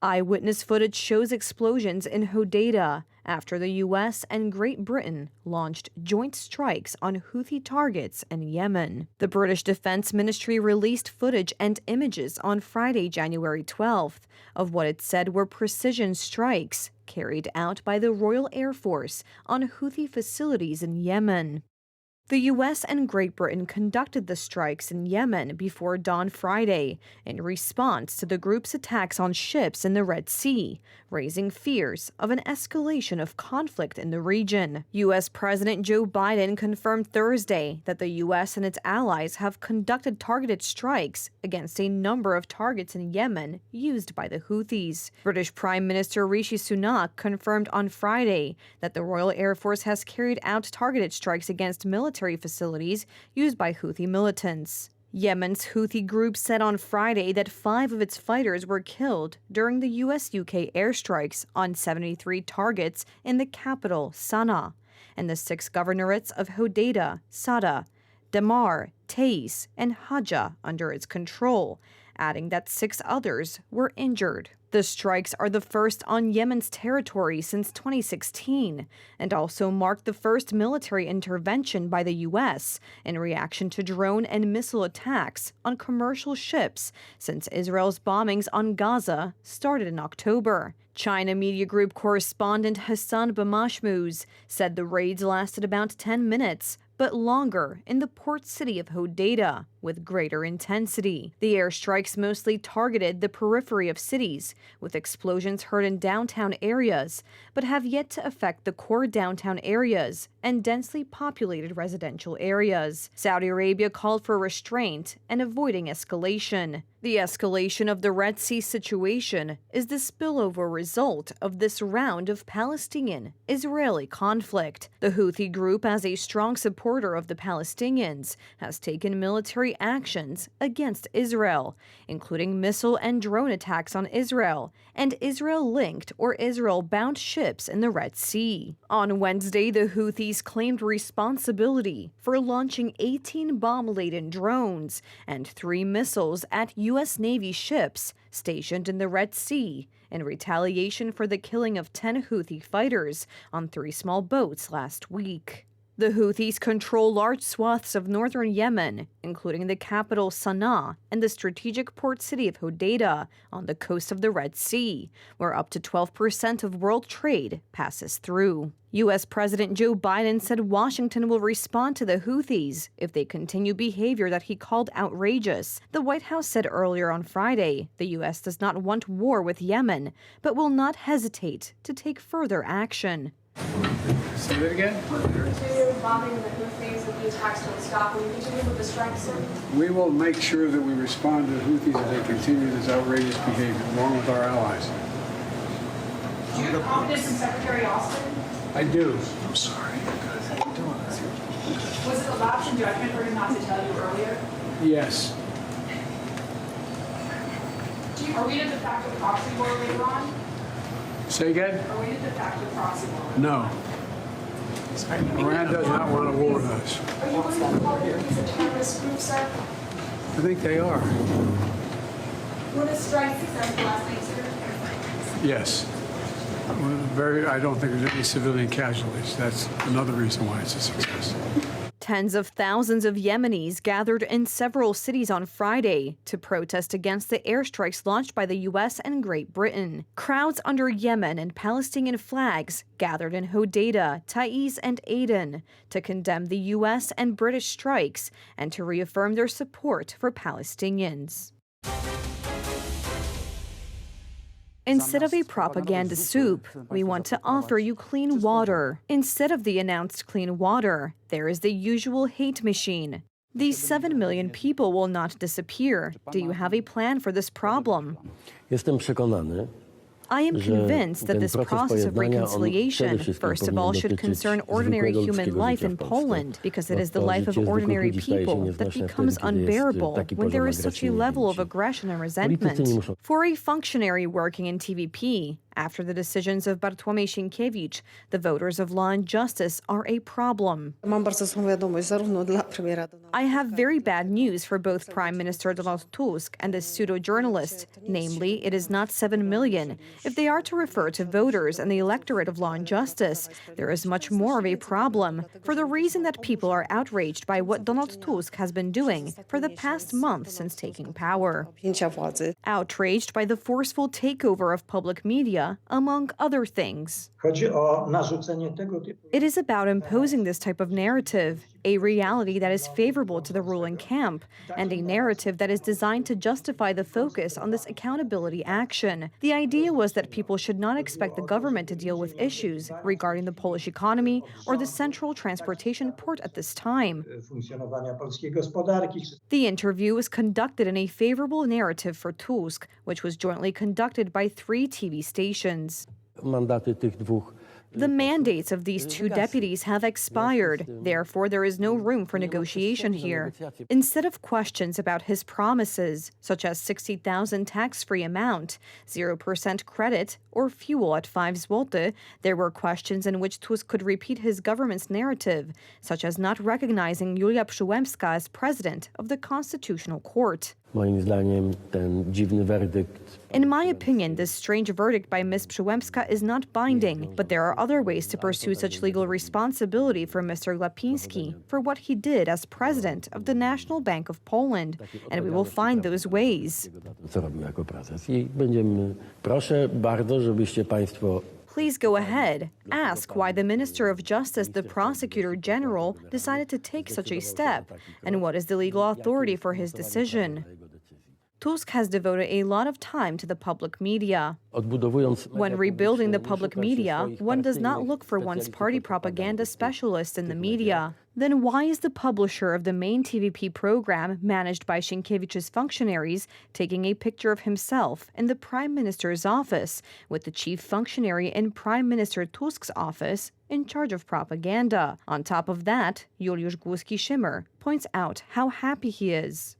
Eyewitness footage shows explosions in Hodeidah after the U.S. and Great Britain launched joint strikes on Houthi targets in Yemen. The British Defense Ministry released footage and images on Friday, January 12th, of what it said were precision strikes carried out by the Royal Air Force on Houthi facilities in Yemen. The U.S. and Great Britain conducted the strikes in Yemen before dawn Friday in response to the group's attacks on ships in the Red Sea, raising fears of an escalation of conflict in the region. U.S. President Joe Biden confirmed Thursday that the U.S. and its allies have conducted targeted strikes against a number of targets in Yemen used by the Houthis. British Prime Minister Rishi Sunak confirmed on Friday that the Royal Air Force has carried out targeted strikes against military facilities used by Houthi militants. Yemen's Houthi group said on Friday that 5 of its fighters were killed during the US-UK airstrikes on 73 targets in the capital, Sana'a, and the 6 governorates of Hodeidah, Sada, Damar, Taiz, and Haja under its control, adding that 6 others were injured. The strikes are the first on Yemen's territory since 2016 and also mark the first military intervention by the U.S. in reaction to drone and missile attacks on commercial ships since Israel's bombings on Gaza started in October. China media group correspondent Hassan Bamashmuz said the raids lasted about 10 minutes, but longer in the port city of Hodeidah with greater intensity. The airstrikes mostly targeted the periphery of cities, with explosions heard in downtown areas, but have yet to affect the core downtown areas and densely populated residential areas. Saudi Arabia called for restraint and avoiding escalation. The escalation of the Red Sea situation is the spillover result of this round of Palestinian-Israeli conflict. The Houthi group, as a strong supporter of the Palestinians, has taken military actions against Israel, including missile and drone attacks on Israel and Israel-linked or Israel-bound ships in the Red Sea. On Wednesday, the Houthis claimed responsibility for launching 18 bomb-laden drones and 3 missiles at U.S. Navy ships stationed in the Red Sea in retaliation for the killing of 10 Houthi fighters on 3 small boats last week. The Houthis control large swaths of northern Yemen, including the capital Sana'a and the strategic port city of Hodeidah on the coast of the Red Sea, where up to 12% of world trade passes through. U.S. President Joe Biden said Washington will respond to the Houthis if they continue behavior that he called outrageous. The White House said earlier on Friday the U.S. does not want war with Yemen, but will not hesitate to take further action. Say that again? Bombing the Houthis if the attacks don't stop. Will you continue with the strikes, sir? We will make sure that we respond to the Houthis if they continue this outrageous behavior, along with our allies. Do you have confidence in Secretary Austin? I do. I'm sorry. Was it a lapse in judgment for him not to tell you earlier? Yes. Are we in a de facto proxy war later on? Say again? Are we in a de facto proxy war? No. Iran does not want a war with us. Are you going to call the Houthis a terrorist group, sir? I think they are. Were the strikes successful last night, sir? Yes. I don't think there's any civilian casualties. That's another reason why it's a success. Tens of thousands of Yemenis gathered in several cities on Friday to protest against the airstrikes launched by the U.S. and Great Britain. Crowds under Yemen and Palestinian flags gathered in Hodeidah, Taiz, and Aden to condemn the U.S. and British strikes and to reaffirm their support for Palestinians. Instead of a propaganda soup, we want to offer you clean water. Instead of the announced clean water, there is the usual hate machine. These 7 million people will not disappear. Do you have a plan for this problem? I am convinced that this process of reconciliation, first of all, should concern ordinary human life in Poland, because it is the life of ordinary people that becomes unbearable when there is such a level of aggression and resentment. For a functionary working in TVP, After the decisions of Bartłomiej Sienkiewicz, the voters of Law and Justice are a problem. I have very bad news for both Prime Minister Donald Tusk and the pseudo-journalist, namely, it is not 7 million. If they are to refer to voters and the electorate of Law and Justice, there is much more of a problem, for the reason that people are outraged by what Donald Tusk has been doing for the past month since taking power. Outraged by the forceful takeover of public media, among other things. It is about imposing this type of narrative, a reality that is favorable to the ruling camp, and a narrative that is designed to justify the focus on this accountability action. The idea was that people should not expect the government to deal with issues regarding the Polish economy or the central transportation port at this time. The interview was conducted in a favorable narrative for Tusk, which was jointly conducted by 3 TV stations. The mandates of these 2 deputies have expired. Therefore, there is no room for negotiation here. Instead of questions about his promises, such as 60,000 tax-free amount, 0% credit, or fuel at 5 zloty, there were questions in which Tusk could repeat his government's narrative, such as not recognizing Julia Przyłębska as president of the Constitutional Court. In my opinion, this strange verdict by Ms. Przyłębska is not binding, but there are other ways to pursue such legal responsibility for Mr. Glapiński for what he did as president of the National Bank of Poland, and we will find those ways. Please go ahead. Ask why the Minister of Justice, the Prosecutor General, decided to take such a step, and what is the legal authority for his decision. Tusk has devoted a lot of time to the public media. When rebuilding the public media, one does not look for one's party propaganda specialists in the media. Then why is the publisher of the main TVP program, managed by Sienkiewicz's functionaries, taking a picture of himself in the Prime Minister's office, with the chief functionary in Prime Minister Tusk's office in charge of propaganda? On top of that, Juliusz Głuski-Schimmer points out how happy he is.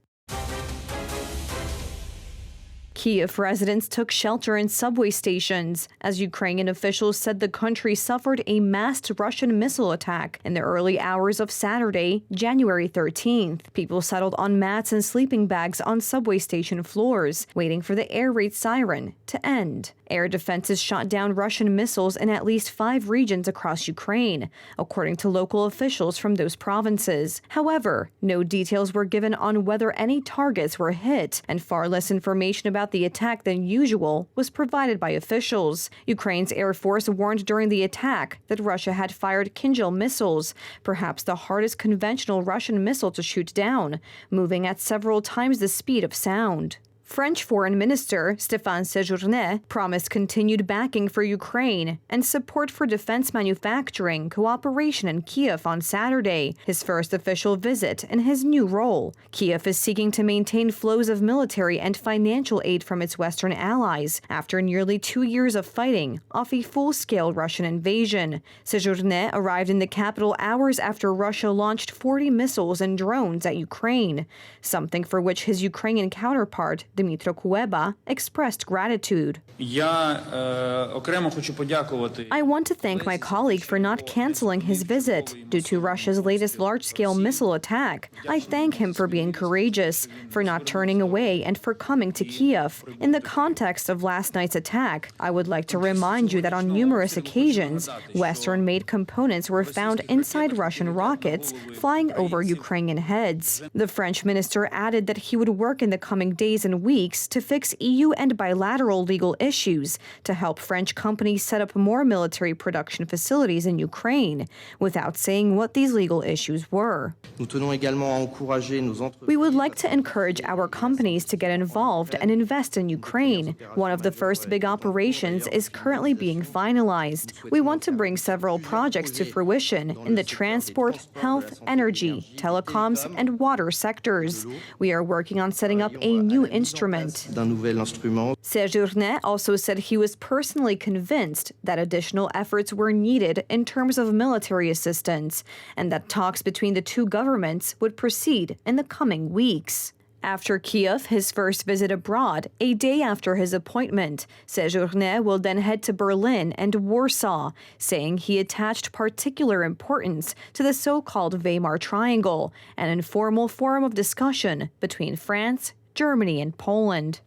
Kyiv residents took shelter in subway stations as Ukrainian officials said the country suffered a massed Russian missile attack in the early hours of Saturday, January 13th. People settled on mats and sleeping bags on subway station floors, waiting for the air raid siren to end. Air defenses shot down Russian missiles in at least 5 regions across Ukraine, according to local officials from those provinces. However, no details were given on whether any targets were hit, and far less information about the attack than usual was provided by officials. Ukraine's Air Force warned during the attack that Russia had fired Kinzhal missiles, perhaps the hardest conventional Russian missile to shoot down, moving at several times the speed of sound. French Foreign Minister Stéphane Séjourné promised continued backing for Ukraine and support for defense manufacturing cooperation in Kyiv on Saturday, his first official visit in his new role. Kyiv is seeking to maintain flows of military and financial aid from its Western allies after nearly 2 years of fighting off a full-scale Russian invasion. Séjourné arrived in the capital hours after Russia launched 40 missiles and drones at Ukraine, something for which his Ukrainian counterpart, Dmytro Kuleba, expressed gratitude. I want to thank my colleague for not canceling his visit due to Russia's latest large-scale missile attack. I thank him for being courageous, for not turning away, and for coming to Kyiv. In the context of last night's attack, I would like to remind you that on numerous occasions, Western-made components were found inside Russian rockets flying over Ukrainian heads. The French minister added that he would work in the coming days and weeks to fix EU and bilateral legal issues to help French companies set up more military production facilities in Ukraine, without saying what these legal issues were. We would like to encourage our companies to get involved and invest in Ukraine. One of the first big operations is currently being finalized. We want to bring several projects to fruition in the transport, health, energy, telecoms, and water sectors. We are working on setting up a new instrument. Séjourné also said he was personally convinced that additional efforts were needed in terms of military assistance, and that talks between the two governments would proceed in the coming weeks. After Kiev, his first visit abroad, a day after his appointment, Séjourné will then head to Berlin and Warsaw, saying he attached particular importance to the so-called Weimar Triangle, an informal forum of discussion between France, Germany, and Poland.